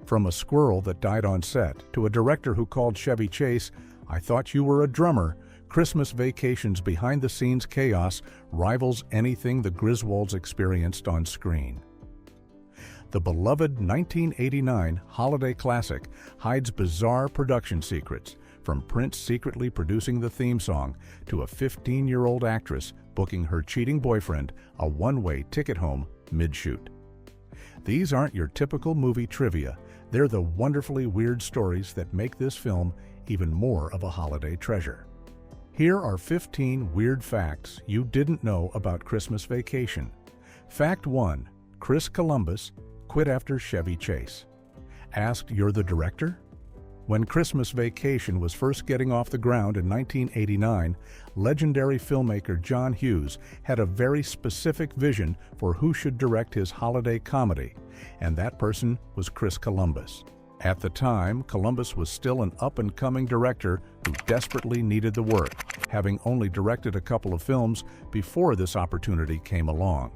From a squirrel that died on set to a director who called Chevy Chase, "I thought you were a drummer," Christmas Vacation's behind-the-scenes chaos rivals anything the Griswolds experienced on screen. The beloved 1989 holiday classic hides bizarre production secrets, from Prince secretly producing the theme song to a 15-year-old actress booking her cheating boyfriend a one-way ticket home mid-shoot. These aren't your typical movie trivia. They're the wonderfully weird stories that make this film even more of a holiday treasure. Here are 15 weird facts you didn't know about Christmas Vacation. Fact 1. Chris Columbus quit after Chevy Chase. Asked, "You're the director?" When Christmas Vacation was first getting off the ground in 1989, legendary filmmaker John Hughes had a very specific vision for who should direct his holiday comedy, and that person was Chris Columbus. At the time, Columbus was still an up-and-coming director who desperately needed the work, having only directed a couple of films before this opportunity came along.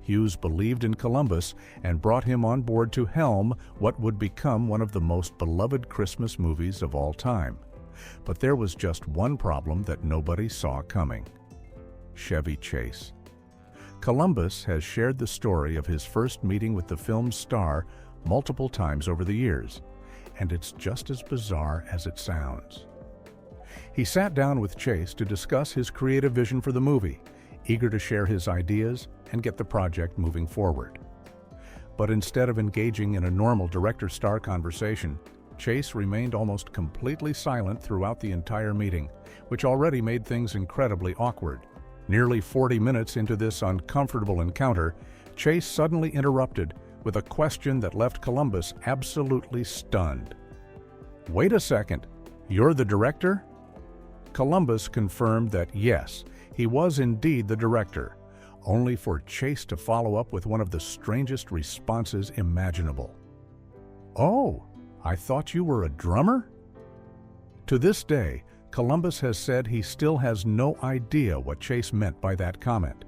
Hughes believed in Columbus and brought him on board to helm what would become one of the most beloved Christmas movies of all time. But there was just one problem that nobody saw coming: Chevy Chase. Columbus has shared the story of his first meeting with the film's star multiple times over the years, and it's just as bizarre as it sounds. He sat down with Chase to discuss his creative vision for the movie, eager to share his ideas and get the project moving forward. But instead of engaging in a normal director-star conversation, Chase remained almost completely silent throughout the entire meeting, which already made things incredibly awkward. Nearly 40 minutes into this uncomfortable encounter, Chase suddenly interrupted with a question that left Columbus absolutely stunned. "Wait a second, you're the director?" Columbus confirmed that yes, he was indeed the director, only for Chase to follow up with one of the strangest responses imaginable. "Oh, I thought you were a drummer?" To this day, Columbus has said he still has no idea what Chase meant by that comment.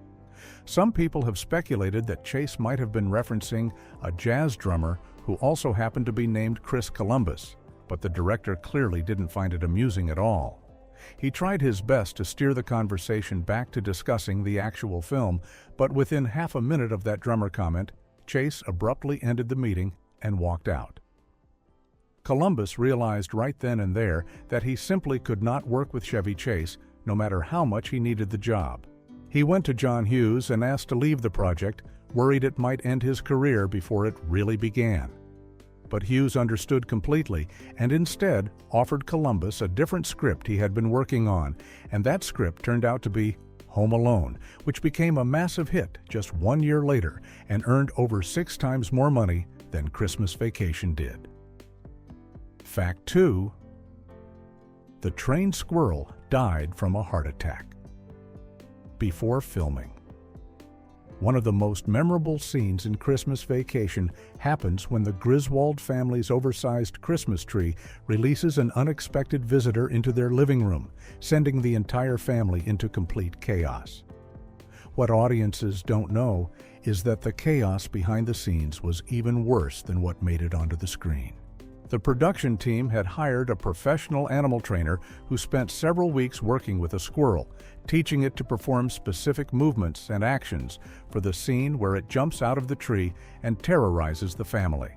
Some people have speculated that Chase might have been referencing a jazz drummer who also happened to be named Chris Columbus, but the director clearly didn't find it amusing at all. He tried his best to steer the conversation back to discussing the actual film, but within half a minute of that drummer comment, Chase abruptly ended the meeting and walked out. Columbus realized right then and there that he simply could not work with Chevy Chase, no matter how much he needed the job. He went to John Hughes and asked to leave the project, worried it might end his career before it really began. But Hughes understood completely and instead offered Columbus a different script he had been working on, and that script turned out to be Home Alone, which became a massive hit just 1 year later and earned over 6 times more money than Christmas Vacation did. Fact 2. The trained squirrel died from a heart attack. Before filming. One of the most memorable scenes in Christmas Vacation happens when the Griswold family's oversized Christmas tree releases an unexpected visitor into their living room, sending the entire family into complete chaos. What audiences don't know is that the chaos behind the scenes was even worse than what made it onto the screen. The production team had hired a professional animal trainer who spent several weeks working with a squirrel, teaching it to perform specific movements and actions for the scene where it jumps out of the tree and terrorizes the family.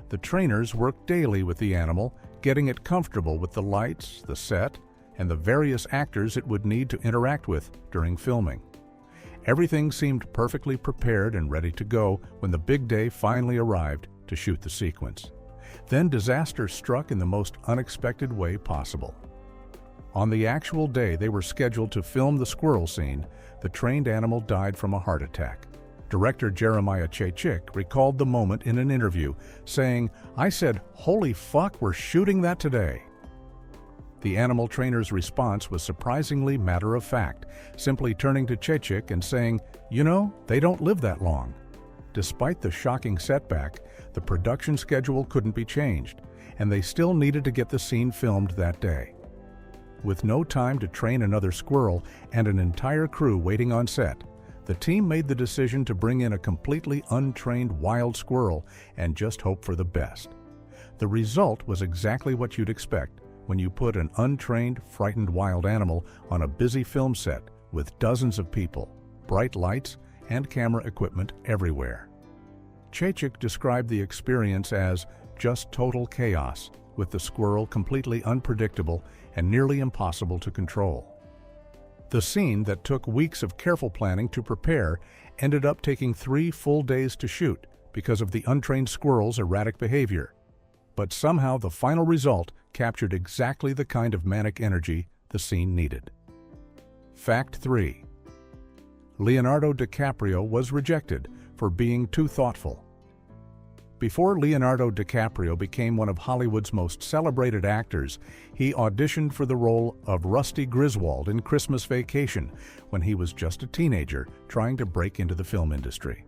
The trainers worked daily with the animal, getting it comfortable with the lights, the set, and the various actors it would need to interact with during filming. Everything seemed perfectly prepared and ready to go when the big day finally arrived to shoot the sequence. Then disaster struck in the most unexpected way possible. On the actual day they were scheduled to film the squirrel scene, the trained animal died from a heart attack. Director Jeremiah Chechik recalled the moment in an interview, saying, "I said, 'Holy fuck, we're shooting that today.'" The animal trainer's response was surprisingly matter-of-fact, simply turning to Chechik and saying, "You know, they don't live that long." Despite the shocking setback, the production schedule couldn't be changed, and they still needed to get the scene filmed that day. With no time to train another squirrel and an entire crew waiting on set, The team made the decision to bring in a completely untrained wild squirrel and just hope for the best. The result was exactly what you'd expect when you put an untrained, frightened wild animal on a busy film set with dozens of people, bright lights, and camera equipment everywhere. Chachik described the experience as just total chaos, with the squirrel completely unpredictable and nearly impossible to control. The scene that took weeks of careful planning to prepare ended up taking 3 full days to shoot because of the untrained squirrel's erratic behavior. But somehow the final result captured exactly the kind of manic energy the scene needed. Fact 3. Leonardo DiCaprio was rejected for being too thoughtful. Before Leonardo DiCaprio became one of Hollywood's most celebrated actors, he auditioned for the role of Rusty Griswold in Christmas Vacation when he was just a teenager trying to break into the film industry.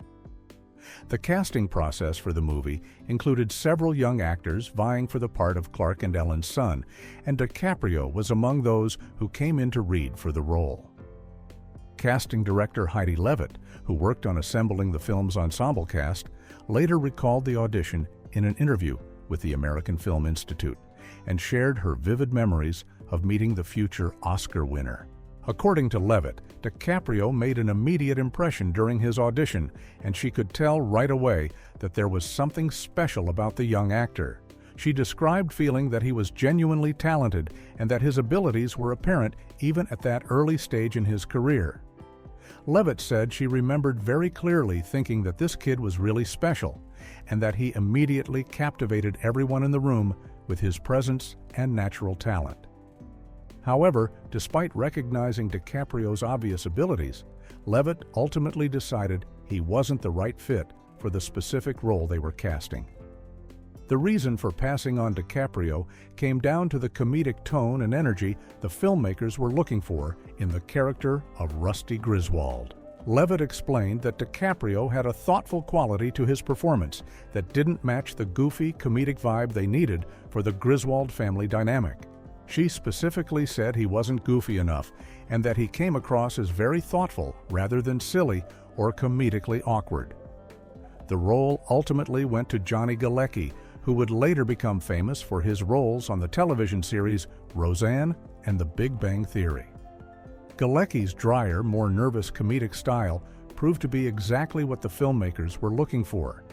The casting process for the movie included several young actors vying for the part of Clark and Ellen's son, and DiCaprio was among those who came in to read for the role. Casting director Heidi Levitt, who worked on assembling the film's ensemble cast, later recalled the audition in an interview with the American Film Institute and shared her vivid memories of meeting the future Oscar winner. According to Levitt, DiCaprio made an immediate impression during his audition, and she could tell right away that there was something special about the young actor. She described feeling that he was genuinely talented and that his abilities were apparent even at that early stage in his career. Levitt said she remembered very clearly thinking that this kid was really special and that he immediately captivated everyone in the room with his presence and natural talent. However, despite recognizing DiCaprio's obvious abilities, Levitt ultimately decided he wasn't the right fit for the specific role they were casting. The reason for passing on DiCaprio came down to the comedic tone and energy the filmmakers were looking for in the character of Rusty Griswold. Levitt explained that DiCaprio had a thoughtful quality to his performance that didn't match the goofy, comedic vibe they needed for the Griswold family dynamic. She specifically said he wasn't goofy enough and that he came across as very thoughtful rather than silly or comedically awkward. The role ultimately went to Johnny Galecki, who would later become famous for his roles on the television series Roseanne and The Big Bang Theory. Galecki's drier, more nervous comedic style proved to be exactly what the filmmakers were looking for,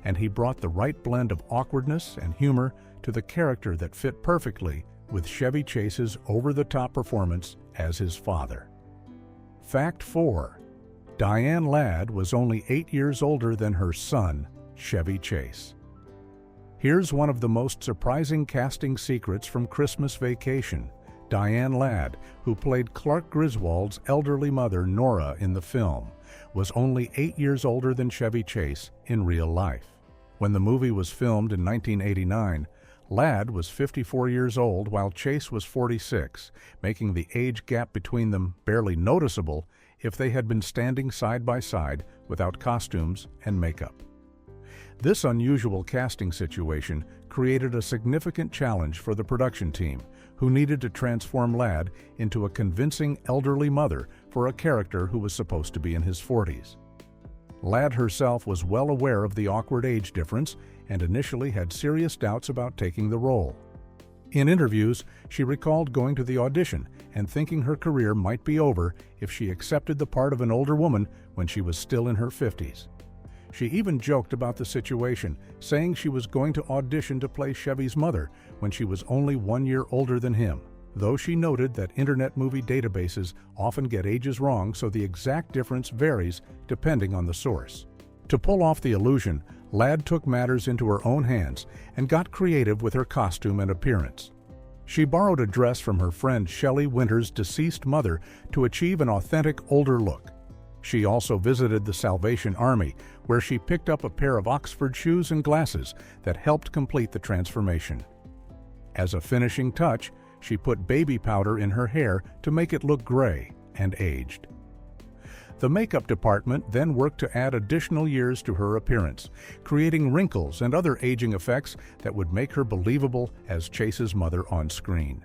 and he brought the right blend of awkwardness and humor to the character that fit perfectly with Chevy Chase's over-the-top performance as his father. Fact 4. Diane Ladd was only 8 years older than her son, Chevy Chase. Here's one of the most surprising casting secrets from Christmas Vacation. Diane Ladd, who played Clark Griswold's elderly mother Nora in the film, was only 8 years older than Chevy Chase in real life. When the movie was filmed in 1989, Ladd was 54 years old while Chase was 46, making the age gap between them barely noticeable if they had been standing side by side without costumes and makeup. This unusual casting situation created a significant challenge for the production team, who needed to transform Ladd into a convincing elderly mother for a character who was supposed to be in his 40s. Ladd herself was well aware of the awkward age difference and initially had serious doubts about taking the role. In interviews, she recalled going to the audition and thinking her career might be over if she accepted the part of an older woman when she was still in her 50s. She even joked about the situation, saying she was going to audition to play Chevy's mother when she was only 1 year older than him, though she noted that Internet movie databases often get ages wrong, so the exact difference varies depending on the source. To pull off the illusion, Ladd took matters into her own hands and got creative with her costume and appearance. She borrowed a dress from her friend Shelley Winter's deceased mother to achieve an authentic older look. She also visited the Salvation Army, where she picked up a pair of Oxford shoes and glasses that helped complete the transformation. As a finishing touch, she put baby powder in her hair to make it look gray and aged. The makeup department then worked to add additional years to her appearance, creating wrinkles and other aging effects that would make her believable as Chase's mother on screen.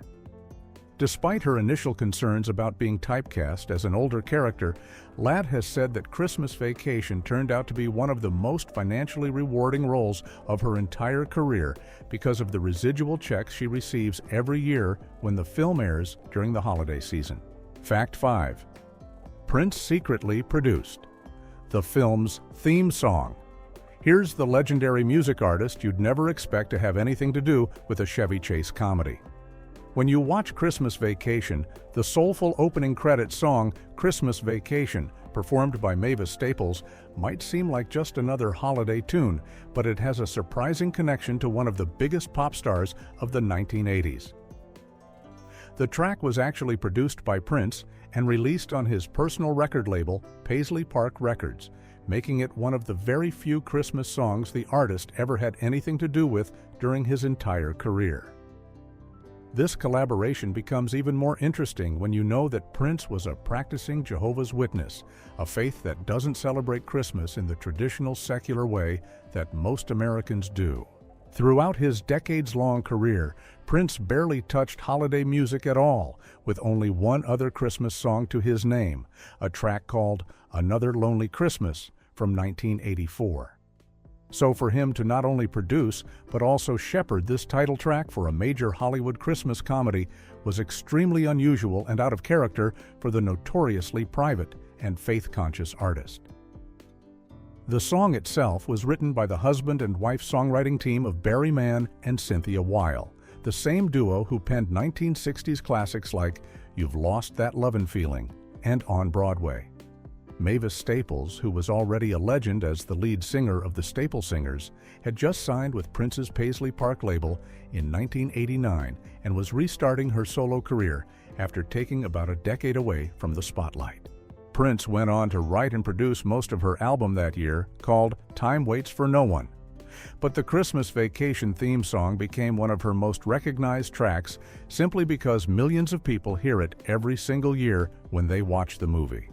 Despite her initial concerns about being typecast as an older character, Ladd has said that Christmas Vacation turned out to be one of the most financially rewarding roles of her entire career because of the residual checks she receives every year when the film airs during the holiday season. Fact 5. Prince secretly produced the film's theme song. Here's the legendary music artist you'd never expect to have anything to do with a Chevy Chase comedy. When you watch Christmas Vacation, the soulful opening credits song Christmas Vacation, performed by Mavis Staples, might seem like just another holiday tune, but it has a surprising connection to one of the biggest pop stars of the 1980s. The track was actually produced by Prince and released on his personal record label, Paisley Park Records, making it one of the very few Christmas songs the artist ever had anything to do with during his entire career. This collaboration becomes even more interesting when you know that Prince was a practicing Jehovah's Witness, a faith that doesn't celebrate Christmas in the traditional secular way that most Americans do. Throughout his decades-long career, Prince barely touched holiday music at all, with only one other Christmas song to his name, a track called Another Lonely Christmas from 1984. So for him to not only produce, but also shepherd this title track for a major Hollywood Christmas comedy was extremely unusual and out of character for the notoriously private and faith-conscious artist. The song itself was written by the husband and wife songwriting team of Barry Mann and Cynthia Weil, the same duo who penned 1960s classics like You've Lost That Lovin' Feeling and On Broadway. Mavis Staples, who was already a legend as the lead singer of the Staple Singers, had just signed with Prince's Paisley Park label in 1989 and was restarting her solo career after taking about a decade away from the spotlight. Prince went on to write and produce most of her album that year, called Time Waits for No One. But the Christmas Vacation theme song became one of her most recognized tracks simply because millions of people hear it every single year when they watch the movie.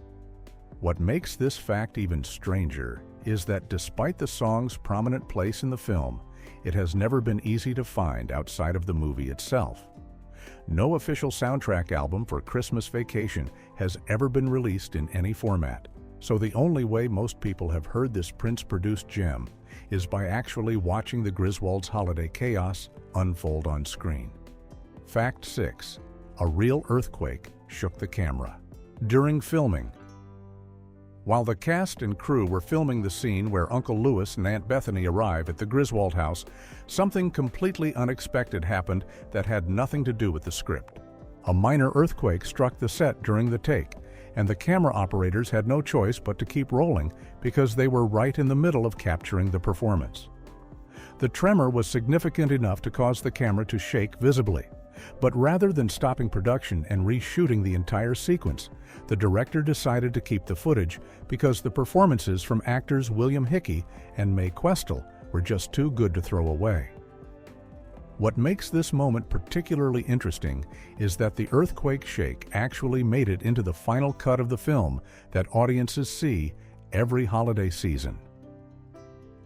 What makes this fact even stranger is that despite the song's prominent place in the film, it has never been easy to find outside of the movie itself. No official soundtrack album for Christmas Vacation has ever been released in any format, so the only way most people have heard this Prince-produced gem is by actually watching the Griswolds' holiday chaos unfold on screen. Fact 6. A real earthquake shook the camera. During filming, while the cast and crew were filming the scene where Uncle Lewis and Aunt Bethany arrive at the Griswold house, something completely unexpected happened that had nothing to do with the script. A minor earthquake struck the set during the take, and the camera operators had no choice but to keep rolling because they were right in the middle of capturing the performance. The tremor was significant enough to cause the camera to shake visibly. But rather than stopping production and reshooting the entire sequence, the director decided to keep the footage because the performances from actors William Hickey and Mae Questel were just too good to throw away. What makes this moment particularly interesting is that the earthquake shake actually made it into the final cut of the film that audiences see every holiday season.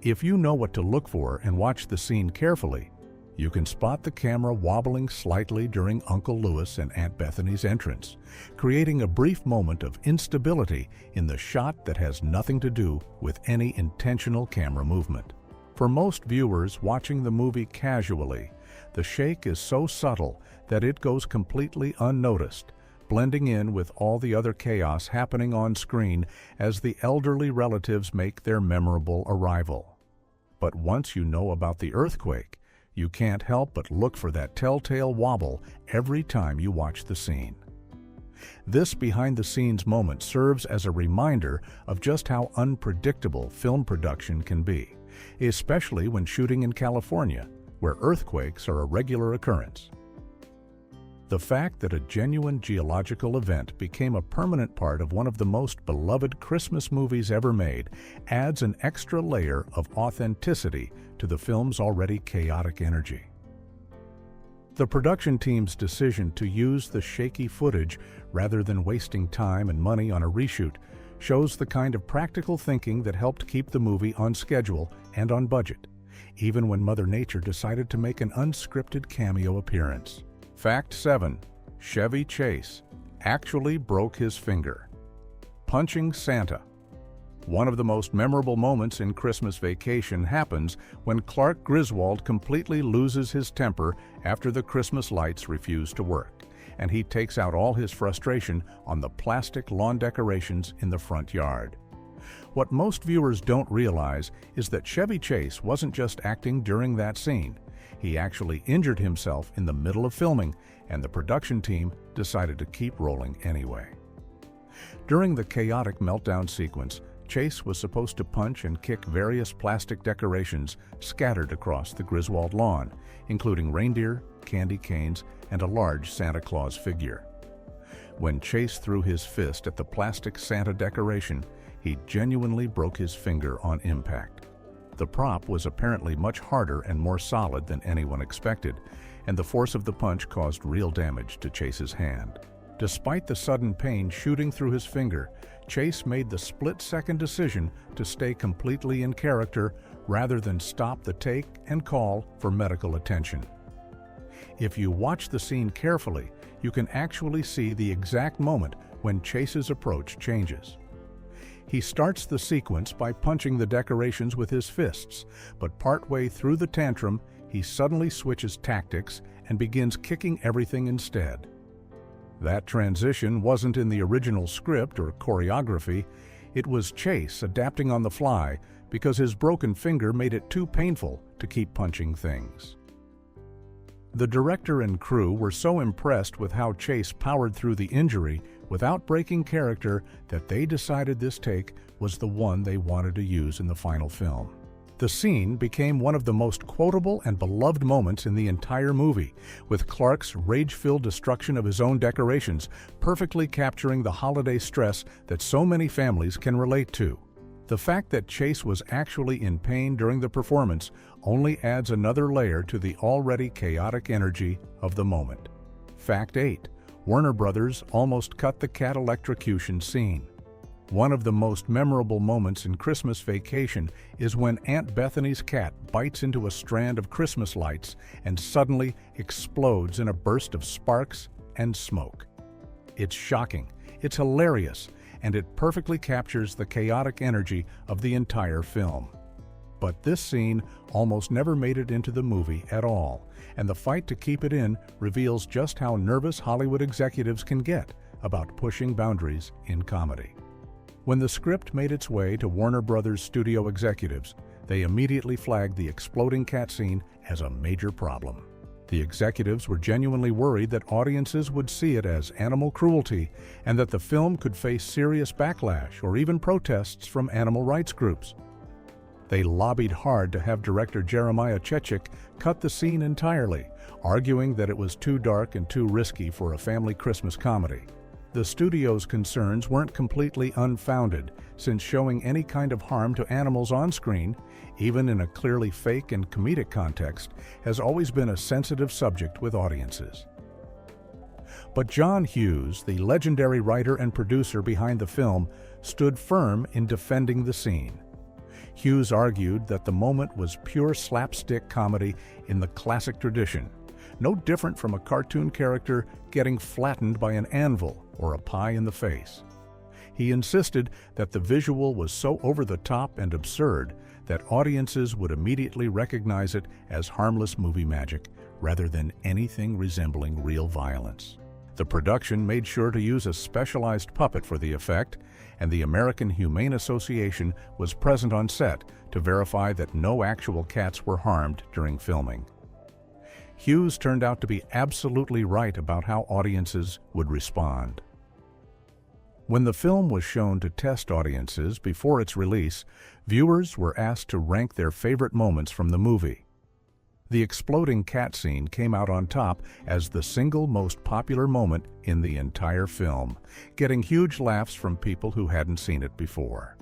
If you know what to look for and watch the scene carefully, you can spot the camera wobbling slightly during Uncle Lewis and Aunt Bethany's entrance, creating a brief moment of instability in the shot that has nothing to do with any intentional camera movement. For most viewers watching the movie casually, the shake is so subtle that it goes completely unnoticed, blending in with all the other chaos happening on screen as the elderly relatives make their memorable arrival. But once you know about the earthquake, you can't help but look for that telltale wobble every time you watch the scene. This behind-the-scenes moment serves as a reminder of just how unpredictable film production can be, especially when shooting in California, where earthquakes are a regular occurrence. The fact that a genuine geological event became a permanent part of one of the most beloved Christmas movies ever made adds an extra layer of authenticity to the film's already chaotic energy. The production team's decision to use the shaky footage rather than wasting time and money on a reshoot shows the kind of practical thinking that helped keep the movie on schedule and on budget, even when Mother Nature decided to make an unscripted cameo appearance. Fact 7. Chevy Chase actually broke his finger. Punching Santa. One of the most memorable moments in Christmas Vacation happens when Clark Griswold completely loses his temper after the Christmas lights refuse to work, and he takes out all his frustration on the plastic lawn decorations in the front yard. What most viewers don't realize is that Chevy Chase wasn't just acting during that scene. He actually injured himself in the middle of filming, and the production team decided to keep rolling anyway. During the chaotic meltdown sequence, Chase was supposed to punch and kick various plastic decorations scattered across the Griswold lawn, including reindeer, candy canes, and a large Santa Claus figure. When Chase threw his fist at the plastic Santa decoration, he genuinely broke his finger on impact. The prop was apparently much harder and more solid than anyone expected, and the force of the punch caused real damage to Chase's hand. Despite the sudden pain shooting through his finger, Chase made the split-second decision to stay completely in character rather than stop the take and call for medical attention. If you watch the scene carefully, you can actually see the exact moment when Chase's approach changes. He starts the sequence by punching the decorations with his fists, but partway through the tantrum, he suddenly switches tactics and begins kicking everything instead. That transition wasn't in the original script or choreography. It was Chase adapting on the fly because his broken finger made it too painful to keep punching things. The director and crew were so impressed with how Chase powered through the injury without breaking character that they decided this take was the one they wanted to use in the final film. The scene became one of the most quotable and beloved moments in the entire movie, with Clark's rage-filled destruction of his own decorations perfectly capturing the holiday stress that so many families can relate to. The fact that Chase was actually in pain during the performance only adds another layer to the already chaotic energy of the moment. Fact 8. Warner Brothers almost cut the cat electrocution scene. One of the most memorable moments in Christmas Vacation is when Aunt Bethany's cat bites into a strand of Christmas lights and suddenly explodes in a burst of sparks and smoke. It's shocking, it's hilarious, and it perfectly captures the chaotic energy of the entire film. But this scene almost never made it into the movie at all, and the fight to keep it in reveals just how nervous Hollywood executives can get about pushing boundaries in comedy. When the script made its way to Warner Brothers studio executives, they immediately flagged the exploding cat scene as a major problem. The executives were genuinely worried that audiences would see it as animal cruelty and that the film could face serious backlash or even protests from animal rights groups. They lobbied hard to have director Jeremiah Chechik cut the scene entirely, arguing that it was too dark and too risky for a family Christmas comedy. The studio's concerns weren't completely unfounded, since showing any kind of harm to animals on screen, even in a clearly fake and comedic context, has always been a sensitive subject with audiences. But John Hughes, the legendary writer and producer behind the film, stood firm in defending the scene. Hughes argued that the moment was pure slapstick comedy in the classic tradition, no different from a cartoon character getting flattened by an anvil or a pie in the face. He insisted that the visual was so over-the-top and absurd that audiences would immediately recognize it as harmless movie magic rather than anything resembling real violence. The production made sure to use a specialized puppet for the effect, and the American Humane Association was present on set to verify that no actual cats were harmed during filming. Hughes turned out to be absolutely right about how audiences would respond. When the film was shown to test audiences before its release, viewers were asked to rank their favorite moments from the movie. The exploding cat scene came out on top as the single most popular moment in the entire film, getting huge laughs from people who hadn't seen it before.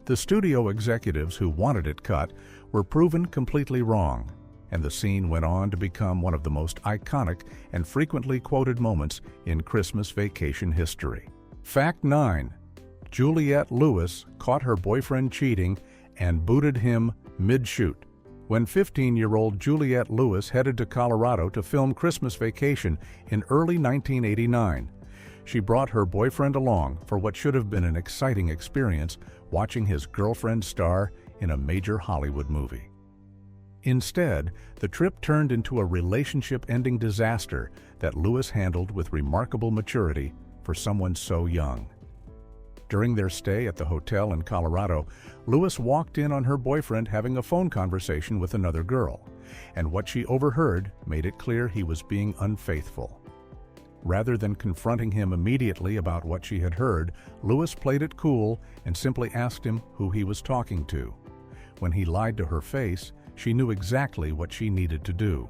The studio executives who wanted it cut were proven completely wrong, and the scene went on to become one of the most iconic and frequently quoted moments in Christmas Vacation history. Fact 9. Juliette Lewis caught her boyfriend cheating and booted him mid-shoot. when 15-year-old Juliette Lewis headed to Colorado to film Christmas Vacation in early 1989. She brought her boyfriend along for what should have been an exciting experience, watching his girlfriend star in a major Hollywood movie. Instead, the trip turned into a relationship-ending disaster that Lewis handled with remarkable maturity for someone so young. During their stay at the hotel in Colorado, Lewis walked in on her boyfriend having a phone conversation with another girl, and what she overheard made it clear he was being unfaithful. Rather than confronting him immediately about what she had heard, Lewis played it cool and simply asked him who he was talking to. When he lied to her face, she knew exactly what she needed to do.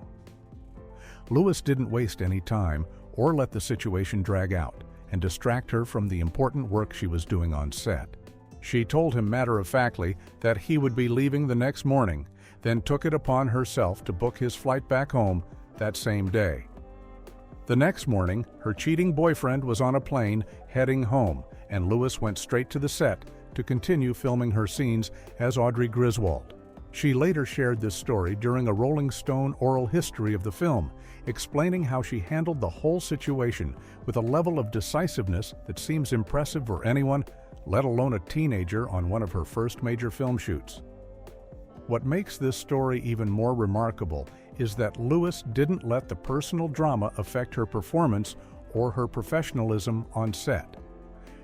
Lewis didn't waste any time or let the situation drag out and distract her from the important work she was doing on set. She told him matter-of-factly that he would be leaving the next morning, then took it upon herself to book his flight back home that same day. The next morning, her cheating boyfriend was on a plane heading home, and Lewis went straight to the set to continue filming her scenes as Audrey Griswold. She later shared this story during a Rolling Stone oral history of the film, explaining how she handled the whole situation with a level of decisiveness that seems impressive for anyone, let alone a teenager on one of her first major film shoots. What makes this story even more remarkable is that Lewis didn't let the personal drama affect her performance or her professionalism on set.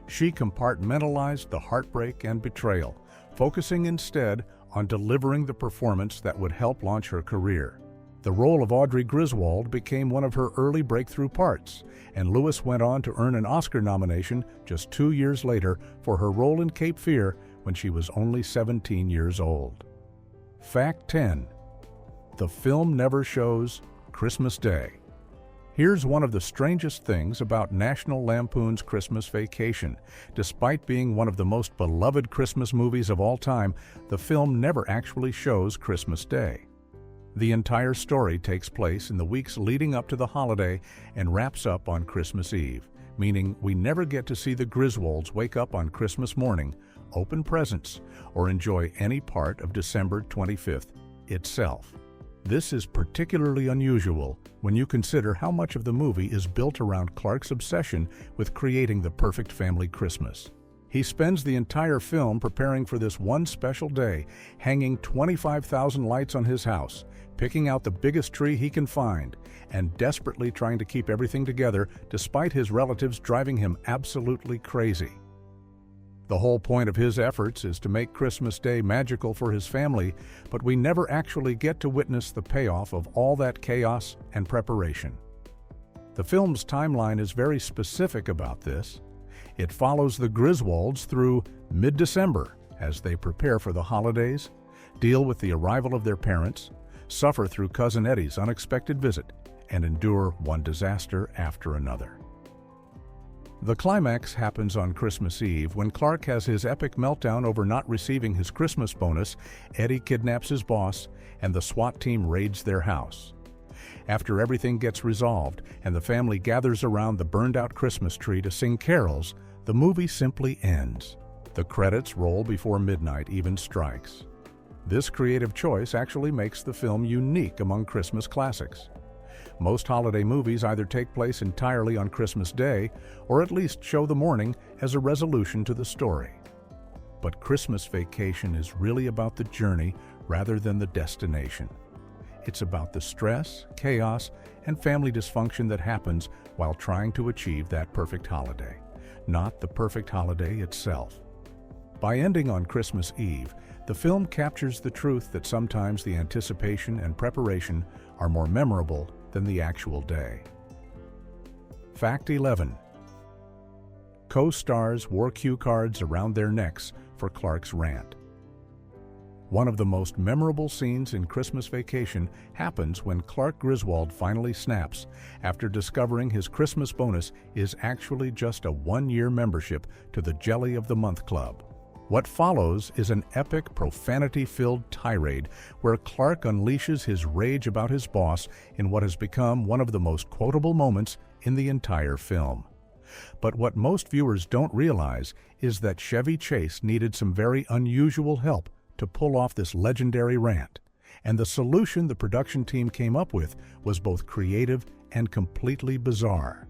She compartmentalized the heartbreak and betrayal, focusing instead on delivering the performance that would help launch her career. The role of Audrey Griswold became one of her early breakthrough parts, and Lewis went on to earn an Oscar nomination just 2 years later for her role in Cape Fear when she was only 17 years old. Fact 10. The film never shows Christmas Day. Here's one of the strangest things about National Lampoon's Christmas Vacation. Despite being one of the most beloved Christmas movies of all time, the film never actually shows Christmas Day. The entire story takes place in the weeks leading up to the holiday and wraps up on Christmas Eve, meaning we never get to see the Griswolds wake up on Christmas morning, open presents, or enjoy any part of December 25th itself. This is particularly unusual when you consider how much of the movie is built around Clark's obsession with creating the perfect family Christmas. He spends the entire film preparing for this one special day, hanging 25,000 lights on his house, picking out the biggest tree he can find, and desperately trying to keep everything together despite his relatives driving him absolutely crazy. The whole point of his efforts is to make Christmas Day magical for his family, but we never actually get to witness the payoff of all that chaos and preparation. The film's timeline is very specific about this. It follows the Griswolds through mid-December as they prepare for the holidays, deal with the arrival of their parents, suffer through Cousin Eddie's unexpected visit, and endure one disaster after another. The climax happens on Christmas Eve when Clark has his epic meltdown over not receiving his Christmas bonus, Eddie kidnaps his boss, and the SWAT team raids their house. After everything gets resolved and the family gathers around the burned-out Christmas tree to sing carols, the movie simply ends. The credits roll before midnight even strikes. This creative choice actually makes the film unique among Christmas classics. Most holiday movies either take place entirely on Christmas Day or at least show the morning as a resolution to the story. But Christmas Vacation is really about the journey rather than the destination. It's about the stress, chaos, and family dysfunction that happens while trying to achieve that perfect holiday, not the perfect holiday itself. By ending on Christmas Eve, the film captures the truth that sometimes the anticipation and preparation are more memorable than the actual day. Fact 11. Co-stars wore cue cards around their necks for Clark's rant. One of the most memorable scenes in Christmas Vacation happens when Clark Griswold finally snaps after discovering his Christmas bonus is actually just a one-year membership to the Jelly of the Month Club. What follows is an epic, profanity-filled tirade where Clark unleashes his rage about his boss in what has become one of the most quotable moments in the entire film. But what most viewers don't realize is that Chevy Chase needed some very unusual help to pull off this legendary rant, And the solution the production team came up with was both creative and completely bizarre.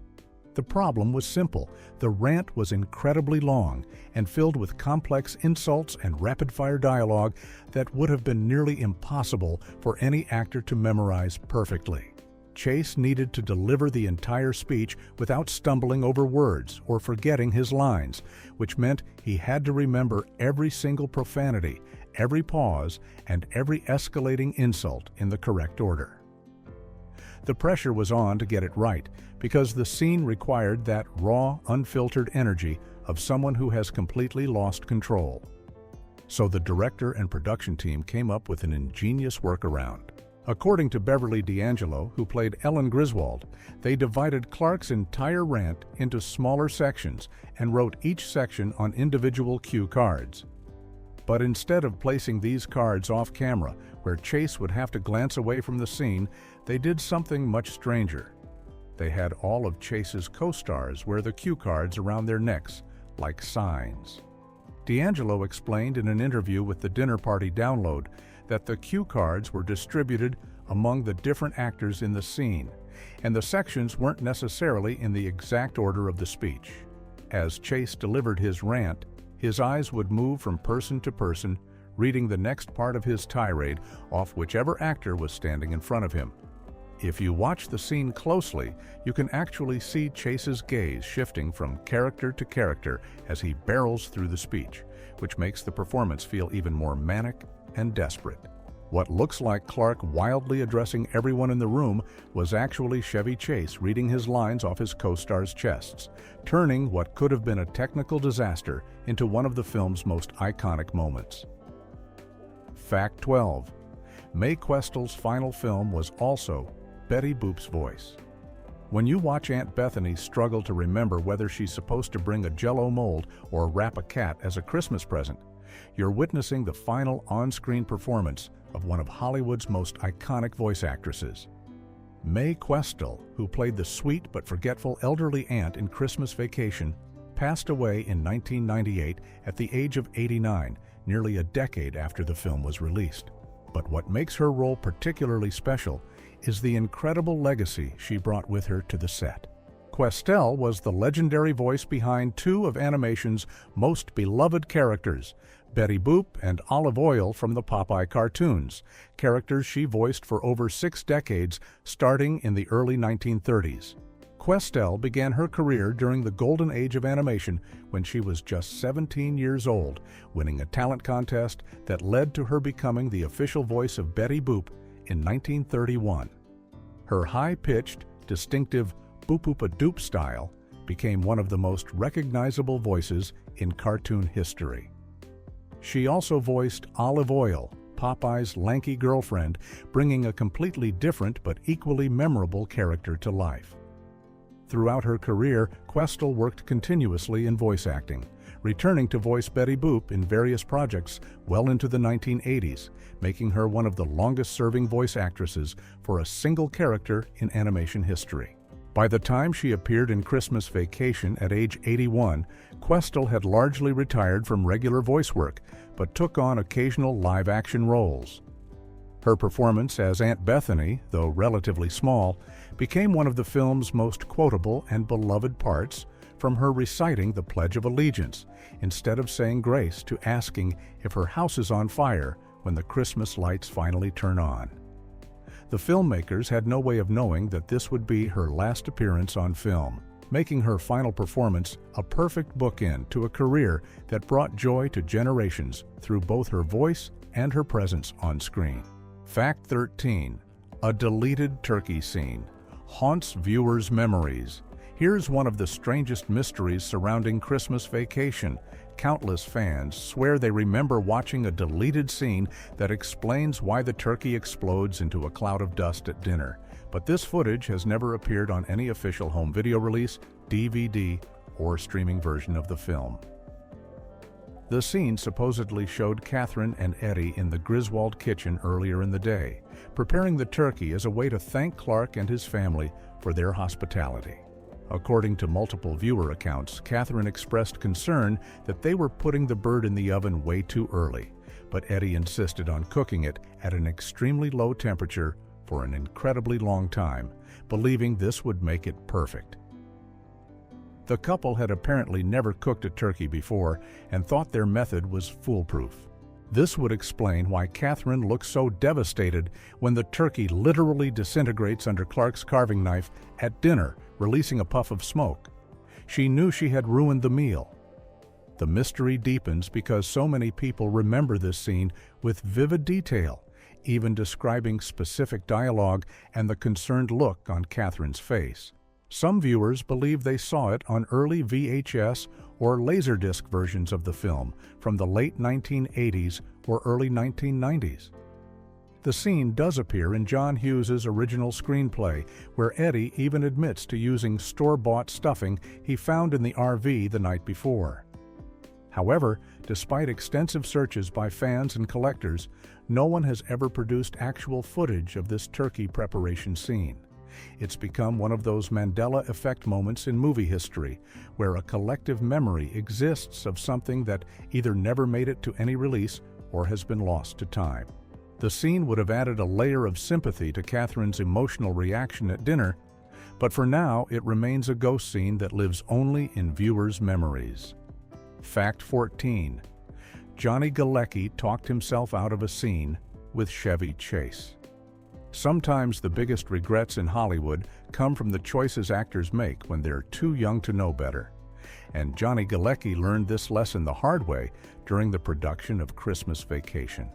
The problem was simple. The rant was incredibly long and filled with complex insults and rapid-fire dialogue that would have been nearly impossible for any actor to memorize perfectly. Chase needed to deliver the entire speech without stumbling over words or forgetting his lines, which meant he had to remember every single profanity, every pause, and every escalating insult in the correct order. The pressure was on to get it right, because the scene required that raw, unfiltered energy of someone who has completely lost control. So the director and production team came up with an ingenious workaround. According to Beverly D'Angelo, who played Ellen Griswold, they divided Clark's entire rant into smaller sections and wrote each section on individual cue cards. But instead of placing these cards off camera, where Chase would have to glance away from the scene, they did something much stranger. They had all of Chase's co-stars wear the cue cards around their necks, like signs. D'Angelo explained in an interview with the Dinner Party Download that the cue cards were distributed among the different actors in the scene, and the sections weren't necessarily in the exact order of the speech. As Chase delivered his rant, his eyes would move from person to person, reading the next part of his tirade off whichever actor was standing in front of him. If you watch the scene closely, you can actually see Chase's gaze shifting from character to character as he barrels through the speech, which makes the performance feel even more manic and desperate. What looks like Clark wildly addressing everyone in the room was actually Chevy Chase reading his lines off his co-stars' chests, turning what could have been a technical disaster into one of the film's most iconic moments. Fact 12. Mae Questel's final film was also Betty Boop's voice. When you watch Aunt Bethany struggle to remember whether she's supposed to bring a Jell-O mold or wrap a cat as a Christmas present, you're witnessing the final on-screen performance of one of Hollywood's most iconic voice actresses. Mae Questel, who played the sweet but forgetful elderly aunt in Christmas Vacation, passed away in 1998 at the age of 89, nearly a decade after the film was released. But what makes her role particularly special is the incredible legacy she brought with her to the set. Questel was the legendary voice behind two of animation's most beloved characters, Betty Boop and Olive Oyl from the Popeye cartoons, characters she voiced for over 6 decades, starting in the early 1930s. Questel began her career during the golden age of animation when she was just 17 years old, winning a talent contest that led to her becoming the official voice of Betty Boop in 1931. Her high-pitched, distinctive boop-boop-a-doop style became one of the most recognizable voices in cartoon history. She also voiced Olive Oyl, Popeye's lanky girlfriend, bringing a completely different but equally memorable character to life. Throughout her career, Questel worked continuously in voice acting, returning to voice Betty Boop in various projects well into the 1980s, making her one of the longest-serving voice actresses for a single character in animation history. By the time she appeared in Christmas Vacation at age 81, Questel had largely retired from regular voice work, but took on occasional live-action roles. Her performance as Aunt Bethany, though relatively small, became one of the film's most quotable and beloved parts, from her reciting the Pledge of Allegiance, instead of saying grace to asking if her house is on fire when the Christmas lights finally turn on. The filmmakers had no way of knowing that this would be her last appearance on film, making her final performance a perfect bookend to a career that brought joy to generations through both her voice and her presence on screen. Fact 13. A deleted turkey scene haunts viewers' memories. Here's one of the strangest mysteries surrounding Christmas Vacation. Countless fans swear they remember watching a deleted scene that explains why the turkey explodes into a cloud of dust at dinner. But this footage has never appeared on any official home video release, DVD, or streaming version of the film. The scene supposedly showed Catherine and Eddie in the Griswold kitchen earlier in the day, preparing the turkey as a way to thank Clark and his family for their hospitality. According to multiple viewer accounts, Catherine expressed concern that they were putting the bird in the oven way too early, but Eddie insisted on cooking it at an extremely low temperature for an incredibly long time, believing this would make it perfect. The couple had apparently never cooked a turkey before and thought their method was foolproof. This would explain why Catherine looks so devastated when the turkey literally disintegrates under Clark's carving knife at dinner, releasing a puff of smoke. She knew she had ruined the meal. The mystery deepens because so many people remember this scene with vivid detail, even describing specific dialogue and the concerned look on Catherine's face. Some viewers believe they saw it on early VHS or Laserdisc versions of the film from the late 1980s or early 1990s. The scene does appear in John Hughes's original screenplay, where Eddie even admits to using store-bought stuffing he found in the RV the night before. However, despite extensive searches by fans and collectors, no one has ever produced actual footage of this turkey preparation scene. It's become one of those Mandela effect moments in movie history, where a collective memory exists of something that either never made it to any release or has been lost to time. The scene would have added a layer of sympathy to Catherine's emotional reaction at dinner, but for now it remains a ghost scene that lives only in viewers' memories. Fact 14. Johnny Galecki talked himself out of a scene with Chevy Chase. Sometimes the biggest regrets in Hollywood come from the choices actors make when they're too young to know better. And Johnny Galecki learned this lesson the hard way during the production of Christmas Vacation.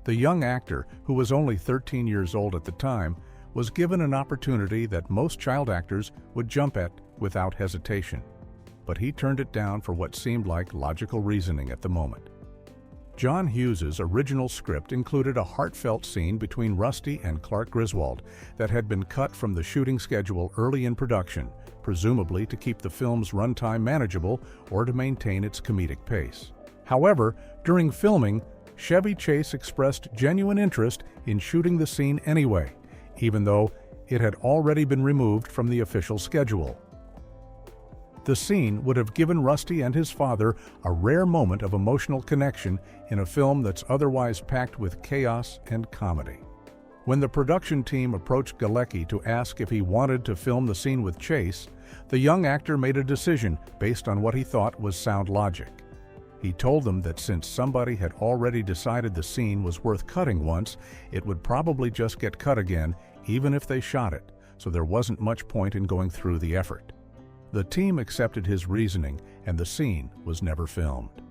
The young actor, who was only 13 years old at the time, was given an opportunity that most child actors would jump at without hesitation. But he turned it down for what seemed like logical reasoning at the moment. John Hughes's original script included a heartfelt scene between Rusty and Clark Griswold that had been cut from the shooting schedule early in production, presumably to keep the film's runtime manageable or to maintain its comedic pace. However, during filming, Chevy Chase expressed genuine interest in shooting the scene anyway, even though it had already been removed from the official schedule. The scene would have given Rusty and his father a rare moment of emotional connection in a film that's otherwise packed with chaos and comedy. When the production team approached Galecki to ask if he wanted to film the scene with Chase, the young actor made a decision based on what he thought was sound logic. He told them that since somebody had already decided the scene was worth cutting once, it would probably just get cut again, even if they shot it, so there wasn't much point in going through the effort. The team accepted his reasoning, and the scene was never filmed.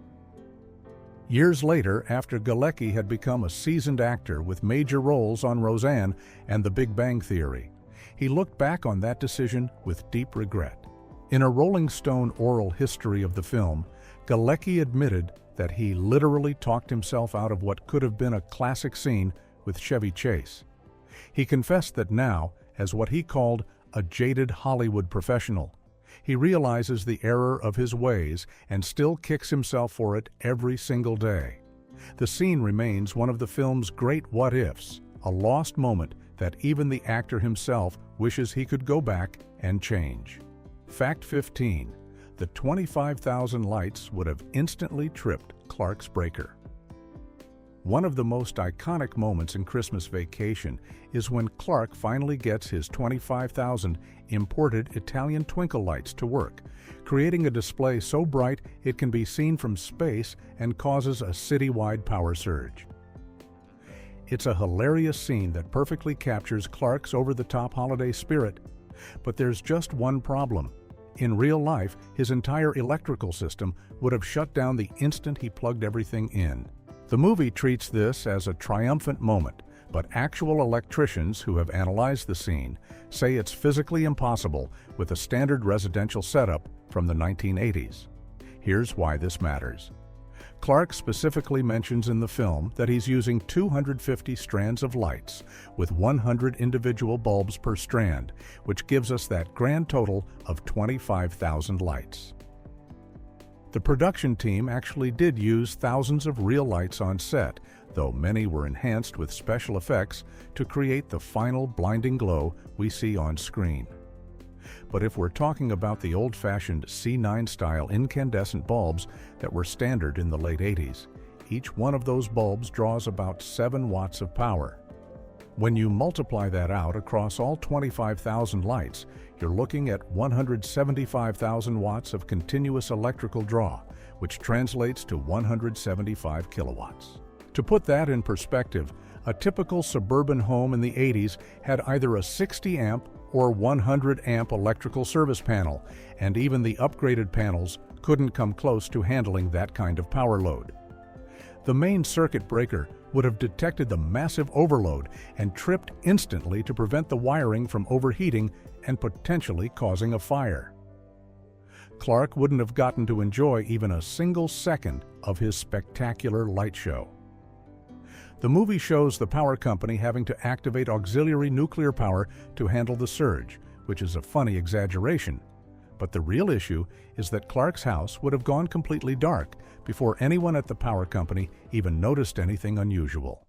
Years later, after Galecki had become a seasoned actor with major roles on Roseanne and The Big Bang Theory, he looked back on that decision with deep regret. In a Rolling Stone oral history of the film, Galecki admitted that he literally talked himself out of what could have been a classic scene with Chevy Chase. He confessed that now, as what he called a jaded Hollywood professional, he realizes the error of his ways and still kicks himself for it every single day. The scene remains one of the film's great what-ifs, a lost moment that even the actor himself wishes he could go back and change. Fact 15. The 25,000 lights would have instantly tripped Clark's breaker. One of the most iconic moments in Christmas Vacation is when Clark finally gets his 25,000 imported Italian twinkle lights to work, creating a display so bright it can be seen from space and causes a citywide power surge. It's a hilarious scene that perfectly captures Clark's over-the-top holiday spirit, but there's just one problem. In real life, his entire electrical system would have shut down the instant he plugged everything in. The movie treats this as a triumphant moment, but actual electricians who have analyzed the scene say it's physically impossible with a standard residential setup from the 1980s. Here's why this matters. Clark specifically mentions in the film that he's using 250 strands of lights with 100 individual bulbs per strand, which gives us that grand total of 25,000 lights. The production team actually did use thousands of real lights on set, though many were enhanced with special effects to create the final blinding glow we see on screen. But if we're talking about the old-fashioned C9 style incandescent bulbs that were standard in the late 80s, Each one of those bulbs draws about 7 watts of power. When you multiply that out across all 25,000 lights, you're looking at 175,000 watts of continuous electrical draw, which translates to 175 kilowatts. To put that in perspective, a typical suburban home in the 80s had either a 60 amp or 100 amp electrical service panel, and even the upgraded panels couldn't come close to handling that kind of power load. The main circuit breaker would have detected the massive overload and tripped instantly to prevent the wiring from overheating and potentially causing a fire. Clark wouldn't have gotten to enjoy even a single second of his spectacular light show. The movie shows the power company having to activate auxiliary nuclear power to handle the surge, which is a funny exaggeration. But the real issue is that Clark's house would have gone completely dark before anyone at the power company even noticed anything unusual.